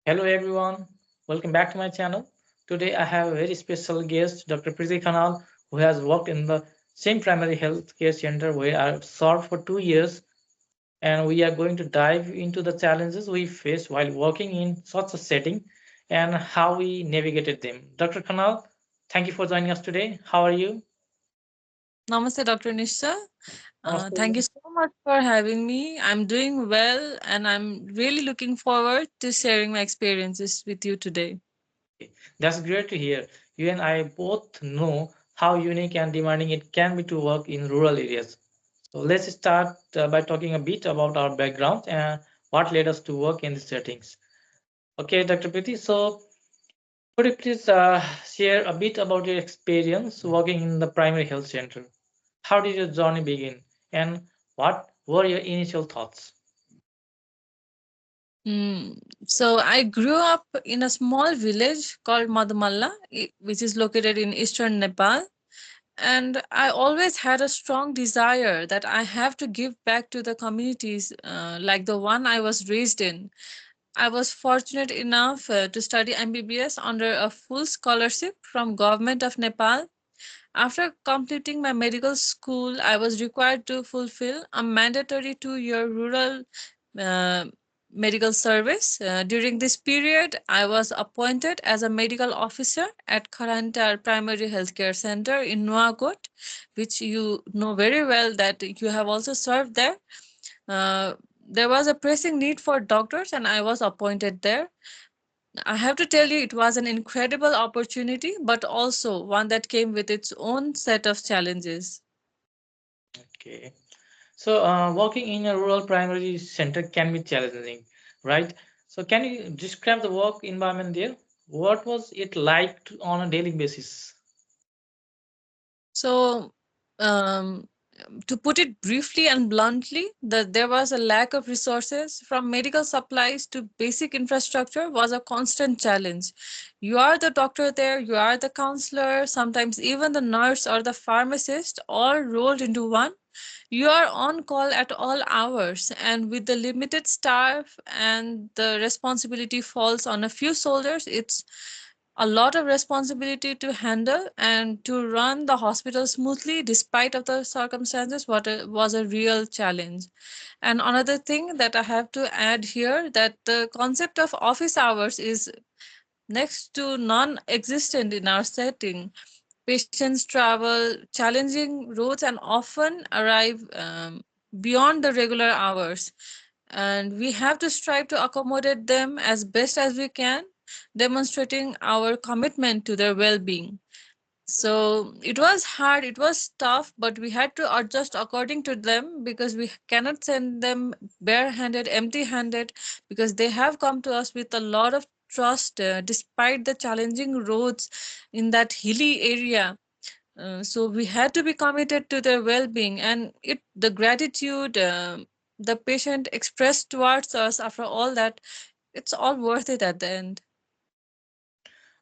Hello everyone, welcome back to my channel. Today I have a very special guest, Dr. Priti Khanal, who has worked in the same primary health care center where I served for 2 years, and we are going to dive into the challenges we faced while working in such a setting and how we navigated them. Dr. Khanal, thank you for joining us today. How are you? Namaste, Dr. Nisha. Thank Namaste. you so much for having me. I'm doing well and I'm really looking forward to sharing my experiences with you today. That's great to hear. You and I both know how unique and demanding it can be to work in rural areas. So let's start by talking a bit about our background and what led us to work in these settings. Okay, Dr. Priti, so could you please share a bit about your experience working in the primary health center? How did your journey begin, and what were your initial thoughts? So I grew up in a small village called Madhumalla, which is located in eastern Nepal. And I always had a strong desire that I have to give back to the communities like the one I was raised in. I was fortunate enough to study MBBS under a full scholarship from government of Nepal. After completing my medical school, I was required to fulfill a mandatory 2 year rural uh, medical service. During this period, I was appointed as a medical officer at Kharantar Primary Healthcare Center in Nuakot, which you know very well that you have also served there. Uh, there was a pressing need for doctors, and I was appointed there. I have to tell you, it was an incredible opportunity, but also one that came with its own set of challenges. Okay. So, working in a rural primary center can be challenging, right? So, can you describe the work environment there? What was it like on a daily basis? So, um, to put it briefly and bluntly, that there was a lack of resources from medical supplies to basic infrastructure was a constant challenge. You are the doctor there, you are the counselor, sometimes even the nurse or the pharmacist, all rolled into one. You are on call at all hours, and with the limited staff and the responsibility falls on a few soldiers, it's a lot of responsibility to handle and to run the hospital smoothly despite of the circumstances was a real challenge. And another thing that I have to add here, that the concept of office hours is next to non-existent in our setting. Patients travel challenging roads and often arrive beyond the regular hours. And we have to strive to accommodate them as best as we can, demonstrating our commitment to their well being. So it was hard, it was tough, but we had to adjust according to them because we cannot send them barehanded, empty handed, because they have come to us with a lot of trust despite the challenging roads in that hilly area. So we had to be committed to their well-being, and it the gratitude the patient expressed towards us after all that, it's all worth it at the end.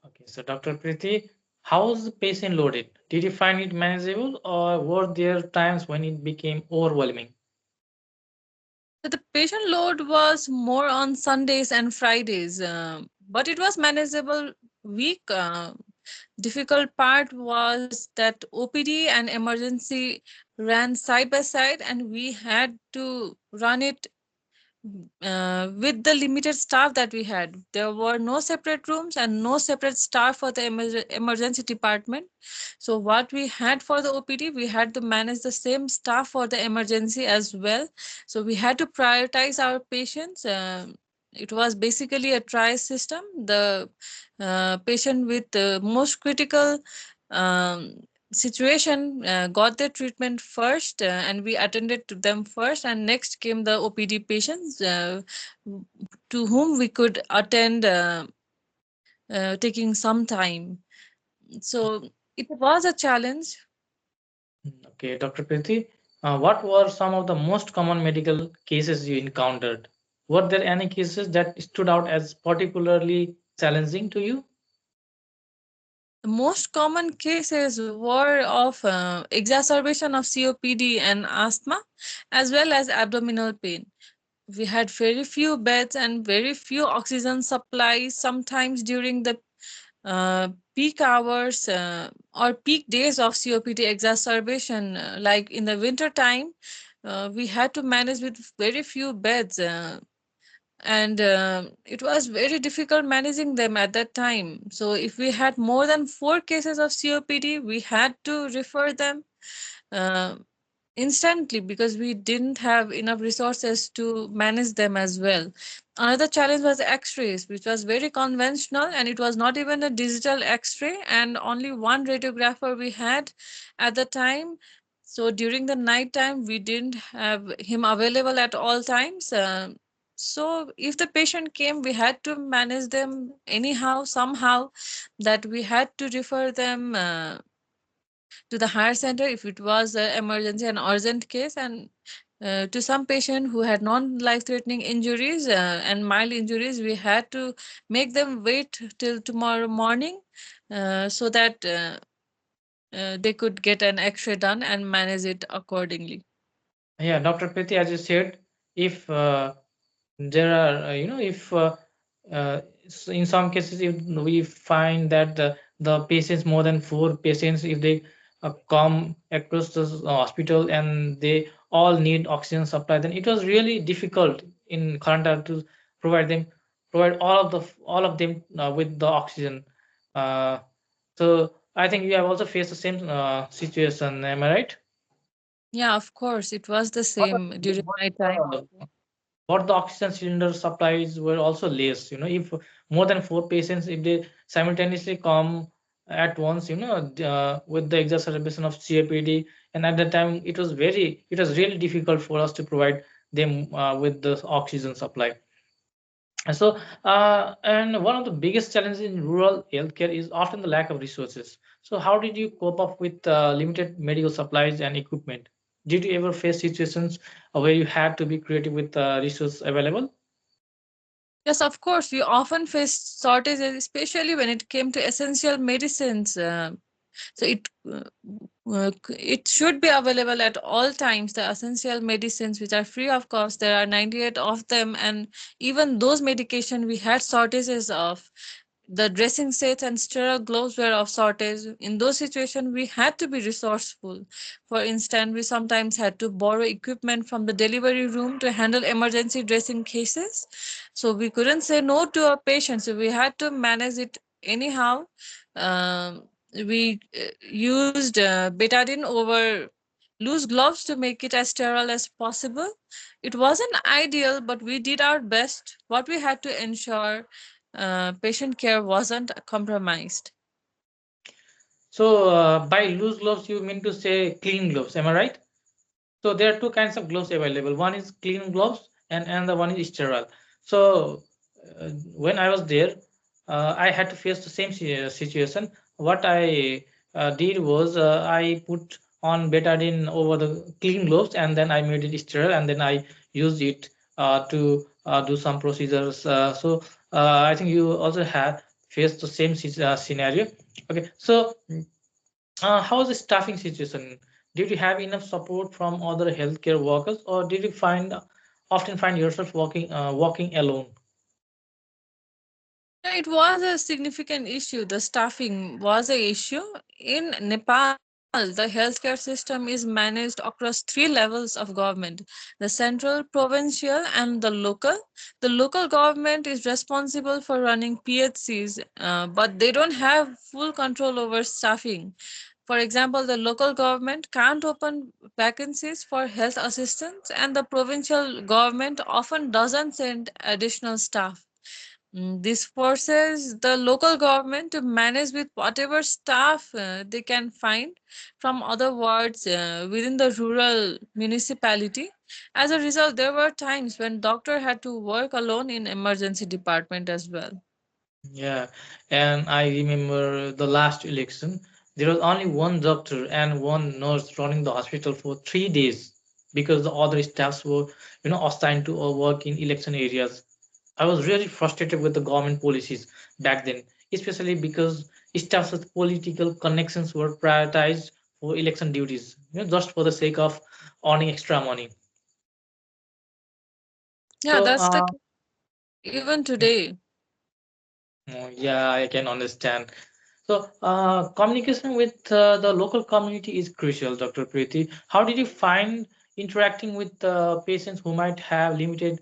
Okay, so Dr. Priti, how was the patient loaded? Did you find it manageable, or were there times when it became overwhelming? So the patient load was more on Sundays and Fridays, but it was manageable week. Difficult part was that OPD and emergency ran side by side, and we had to run it with the limited staff that we had. There were no separate rooms and no separate staff for the emergency department. So what we had for the OPD, we had to manage the same staff for the emergency as well. So we had to prioritize our patients. It was basically a try system. The patient with the most critical um, situation got their treatment first, and we attended to them first, and next came the OPD patients, to whom we could attend, taking some time. So it was a challenge. Okay, Dr. Priti, what were some of the most common medical cases you encountered? Were there any cases that stood out as particularly challenging to you? The most common cases were of exacerbation of COPD and asthma, as well as abdominal pain. We had very few beds and very few oxygen supplies. Sometimes during the peak hours or peak days of COPD exacerbation, like in the winter time, we had to manage with very few beds. And it was very difficult managing them at that time. So if we had more than 4 cases of COPD, we had to refer them uh, instantly because we didn't have enough resources to manage them as well. Another challenge was X-rays, which was very conventional, and it was not even a digital X-ray, and only one radiographer we had at the time. So during the night time, we didn't have him available at all times. So if the patient came, we had to manage them anyhow, somehow, that we had to refer them to the higher center if it was an emergency and urgent case, and to some patient who had non-life threatening injuries and mild injuries, we had to make them wait till tomorrow morning so that they could get an x-ray done and manage it accordingly. Yeah, Dr. Preeti, as you said, if there are if in some cases if we find that the patients, more than four patients, if they come across the hospital and they all need oxygen supply, then it was really difficult in Karnataka to provide them provide all of them with the oxygen. uh, so I think you have also faced the same situation, am I right? Yeah, of course, it was the what, same during what my time. but the oxygen cylinder supplies were also less. If more than four patients, if they simultaneously come at once, with the exacerbation of COPD, and at that time it was really difficult for us to provide them with the oxygen supply. And one of the biggest challenges in rural healthcare is often the lack of resources. So how did you cope up with limited medical supplies and equipment? Did you ever face situations where you had to be creative with resources available? Yes, of course, we often faced shortages, especially when it came to essential medicines. So it should be available at all times. The essential medicines, which are free of cost, there are 98 of them, and even those medication we had shortages of. The dressing sets and sterile gloves were of shortage. In those situations, we had to be resourceful. For instance, we sometimes had to borrow equipment from the delivery room to handle emergency dressing cases. So we couldn't say no to our patients. So we had to manage it anyhow. We used betadine over loose gloves to make it as sterile as possible. It wasn't ideal, but we did our best. What we had to ensure patient care wasn't compromised. So, by loose gloves, you mean to say clean gloves, am I right? So there are two kinds of gloves available. One is clean gloves, and another one is sterile. So when I was there, I had to face the same situation. What I did was I put on betadine over the clean gloves, and then I made it sterile, and then I used it to do some procedures. I think you also have faced the same scenario. Okay, so how was the staffing situation? Did you have enough support from other healthcare workers, or did you often find yourself walking alone? Yeah, it was a significant issue. The staffing was a issue. In Nepal, the healthcare system is managed across three levels of government: the central, provincial, and the local. The local government is responsible for running PHCs, but they don't have full control over staffing. For example, the local government can't open vacancies for health assistants, and the provincial government often doesn't send additional staff. This forces the local government to manage with whatever staff they can find from other wards within the rural municipality. As a result, there were times when doctor had to work alone in emergency department as well. Yeah, and I remember the last election. There was only one doctor and one nurse running the hospital for 3 days because the other staffs were, assigned to work in election areas. I was really frustrated with the government policies back then, especially because staffs with political connections were prioritized for election duties, just for the sake of earning extra money. Yeah, So, that's the even today. yeah, I can understand. So, communication with the local community is crucial, Dr. Preeti. How did you find interacting with patients who might have limited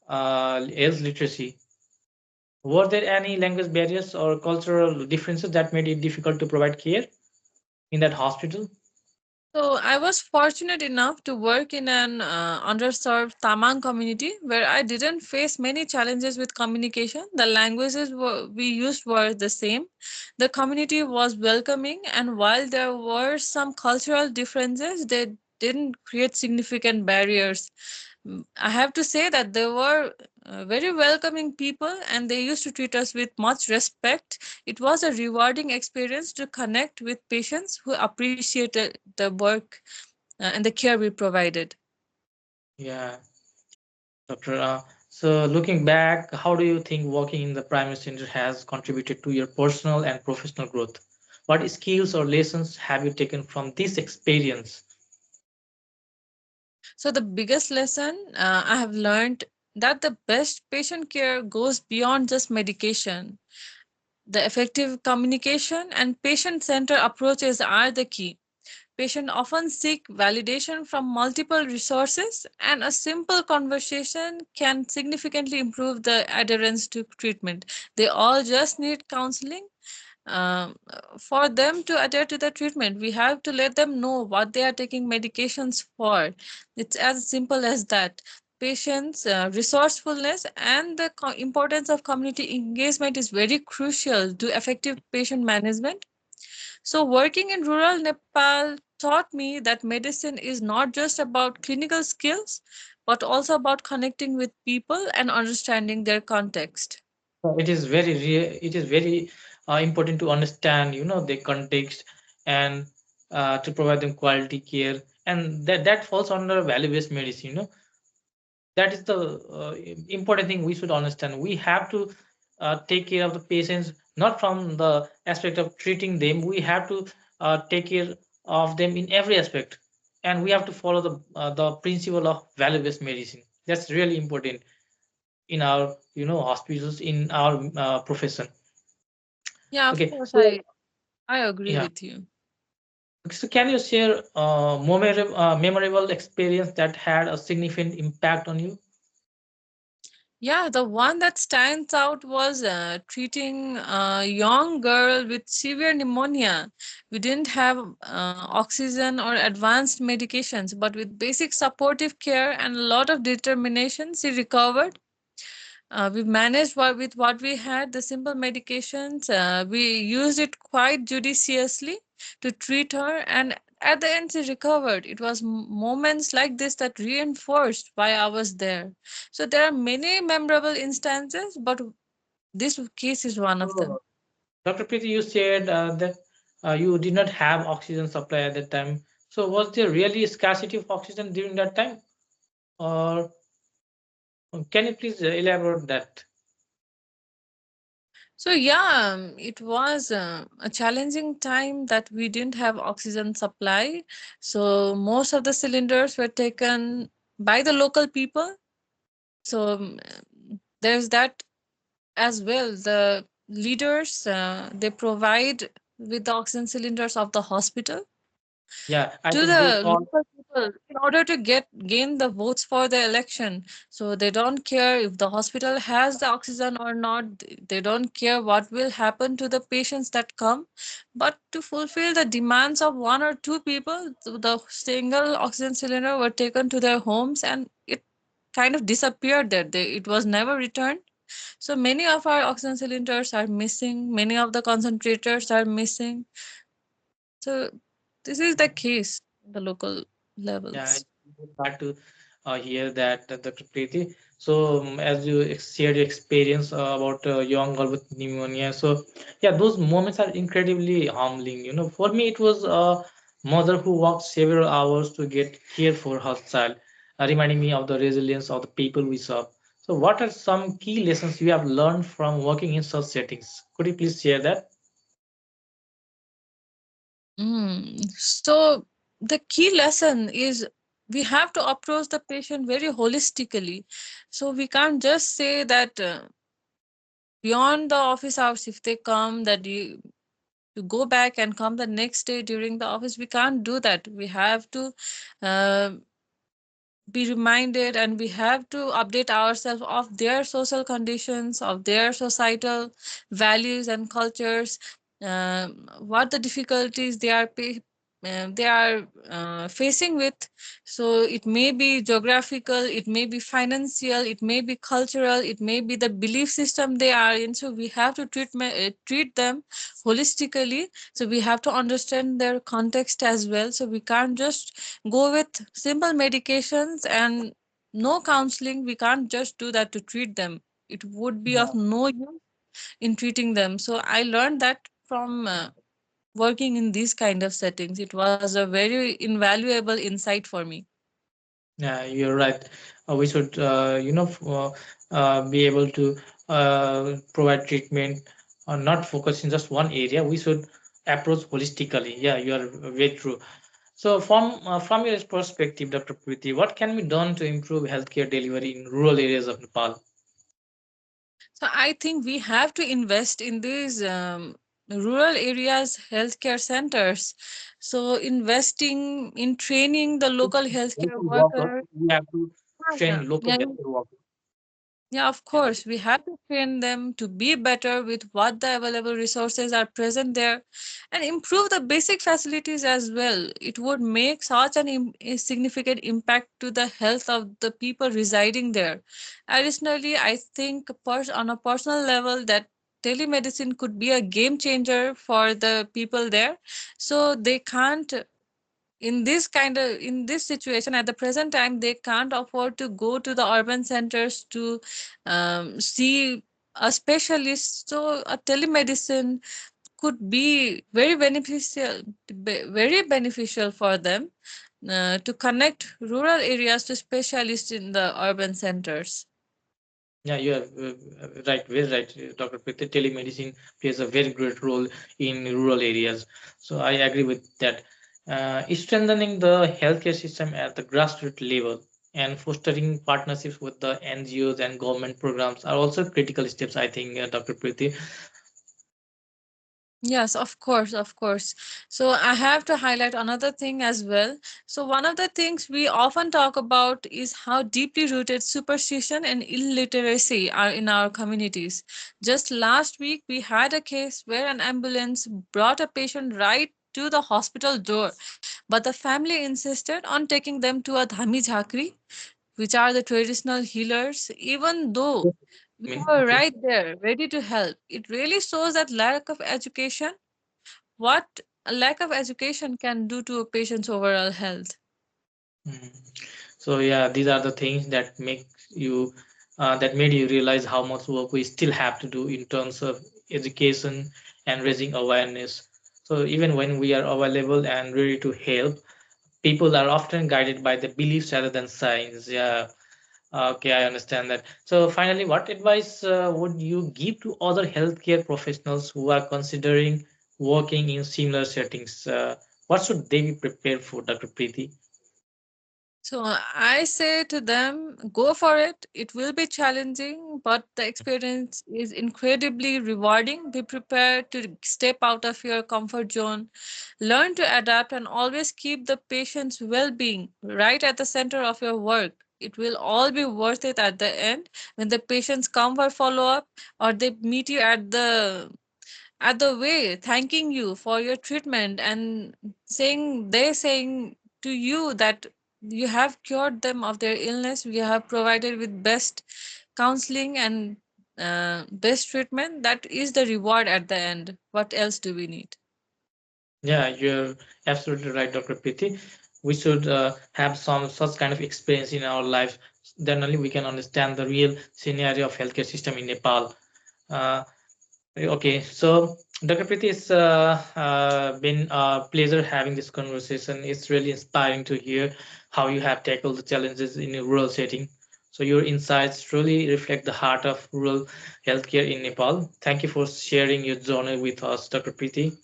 else literacy? Were there any language barriers or cultural differences that made it difficult to provide care in that hospital? So I was fortunate enough to work in an underserved Tamang community where I didn't face many challenges with communication. The languages we used were the same. The community was welcoming, and while there were some cultural differences, they didn't create significant barriers. I have to say that they were very welcoming people and they used to treat us with much respect. It was a rewarding experience to connect with patients who appreciated the work and the care we provided. Yeah, Doctor. So, looking back, how do you think working in the primary center has contributed to your personal and professional growth? What skills or lessons have you taken from this experience? So, the biggest lesson I have learned that the best patient care goes beyond just medication. The effective communication and patient centered approaches are the key. Patients often seek validation from multiple resources, and a simple conversation can significantly improve the adherence to treatment. They all just need counseling. For them to adhere to the treatment, we have to let them know what they are taking medications for. It's as simple as that. Patients, resourcefulness, and the importance of community engagement is very crucial to effective patient management. So, working in rural Nepal taught me that medicine is not just about clinical skills, but also about connecting with people and understanding their context. It is very important to understand, the context and to provide them quality care, and that falls under value-based medicine. That is the important thing we should understand. We have to take care of the patients not from the aspect of treating them. We have to take care of them in every aspect, and we have to follow the principle of value-based medicine. That's really important in our hospitals, in our profession. Yeah, of Okay, course, so I agree yeah. with you. So can you share memorable experience that had a significant impact on you? Yeah, the one that stands out was treating a young girl with severe pneumonia. We didn't have oxygen or advanced medications, but with basic supportive care and a lot of determination, she recovered. We managed with what we had, the simple medications. We used it quite judiciously to treat her, and at the end, she recovered. It was moments like this that reinforced why I was there. So, there are many memorable instances, but this case is one of them. So, Dr. Preeti, you said that you did not have oxygen supply at that time. So was there really scarcity of oxygen during that time? Or can you please elaborate that? So, yeah, it was a challenging time that we didn't have oxygen supply. So, most of the cylinders were taken by the local people. So, there's that as well. The leaders, they provide with the oxygen cylinders of the hospital Yeah, I to think those the all. local people in order to gain the votes for the election. So they don't care if the hospital has the oxygen or not. They don't care what will happen to the patients that come, but to fulfill the demands of one or two people, the single oxygen cylinder were taken to their homes and it kind of disappeared there. It was never returned. So many of our oxygen cylinders are missing, many of the concentrators are missing. So this is the case in the local Yeah, levels. it's hard to hear that, Dr. Preeti. So, as you shared your experience about a young girl with pneumonia, so yeah, those moments are incredibly humbling. For me, it was a mother who walked several hours to get care for her child, reminding me of the resilience of the people we serve. So, what are some key lessons you have learned from working in such settings? Could you please share that? So the key lesson is we have to approach the patient very holistically. So we can't just say that beyond the office hours, if they come, that you go back and come the next day during the office. We can't do that. We have to uh, be reminded, and we have to update ourselves of their social conditions, of their societal values and cultures, what the difficulties they are facing with. So it may be geographical, it may be financial, it may be cultural, it may be the belief system they are in. So we have to treat them holistically. So we have to understand their context as well. So we can't just go with simple medications and no counseling. We can't just do that to treat them. It would be of no use in treating them. So I learned that from working in these kind of settings. It was a very invaluable insight for me. Yeah, you're right. We should, be able to provide treatment, not focus in just one area. We should approach holistically. Yeah, you are very true. So, from your perspective, Dr. Preeti, what can be done to improve healthcare delivery in rural areas of Nepal? So I think we have to invest in these rural areas healthcare centers. So investing in training the local healthcare Local workers, workers. we have to Yeah, train local yeah, healthcare workers. yeah, of Yeah, course. We have to train them to be better with what the available resources are present there and improve the basic facilities as well. It would make such a significant impact to the health of the people residing there. Additionally, I think on a personal level that telemedicine could be a game changer for the people there. So they can't, in this situation at the present time, they can't afford to go to the urban centers to see a specialist. So a telemedicine could be very beneficial for them to connect rural areas to specialists in the urban centers. yeah, you are right, very right, Dr. Preeti. Telemedicine plays a very great role in rural areas. So I agree with that. Strengthening the healthcare system at the grassroots level and fostering partnerships with the NGOs and government programs are also critical steps, I think, Dr. Preeti. Yes, of course, of course. So I have to highlight another thing as well. So one of the things we often talk about is how deeply rooted superstition and illiteracy are in our communities. Just last week, we had a case where an ambulance brought a patient right to the hospital door, but the family insisted on taking them to a dhami jhakri, which are the traditional healers, even though we were Okay. right there, ready to help. It really shows that lack of education, what a lack of education can do to a patient's overall health. Mm. So yeah, these are the things that make you that made you realize how much work we still have to do in terms of education and raising awareness. So even when we are available and ready to help, people are often guided by the beliefs rather than science. Yeah, okay, I understand that. So finally, what advice would you give to other healthcare professionals who are considering working in similar settings? What should they be prepared for, Dr. Preeti? So I say to them, go for it. It will be challenging, but the experience is incredibly rewarding. Be prepared to step out of your comfort zone, learn to adapt, and always keep the patient's well being right at the center of your work. It will all be worth it at the end when the patients come for follow up or they meet you at the way thanking you for your treatment and saying to you that you have cured them of their illness, we have provided with best counseling and best treatment. That is the reward at the end. What else do we need? Yeah, you're absolutely right, Dr. Preeti. We should have some such kind of experience in our life. Then only we can understand the real scenario of healthcare system in Nepal. Uh, okay, so Dr. Preeti, it's been a pleasure having this conversation. It's really inspiring to hear how you have tackled the challenges in a rural setting. So your insights truly reflect the heart of rural healthcare in Nepal. Thank you for sharing your journey with us, Dr. Preeti.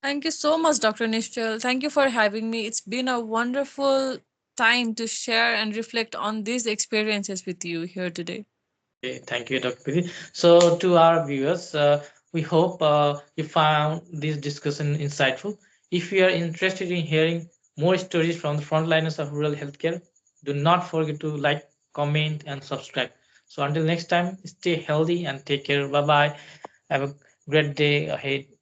Thank you so much, Dr. Nishchal. Thank you for having me. It's been a wonderful time to share and reflect on these experiences with you here today. Okay, thank you, Dr. Priti. So, to our viewers, we hope you found this discussion insightful. If you are interested in hearing more stories from the frontliners of rural healthcare, do not forget to like, comment, and subscribe. So, until next time, stay healthy and take care. Bye bye. Have a great day ahead.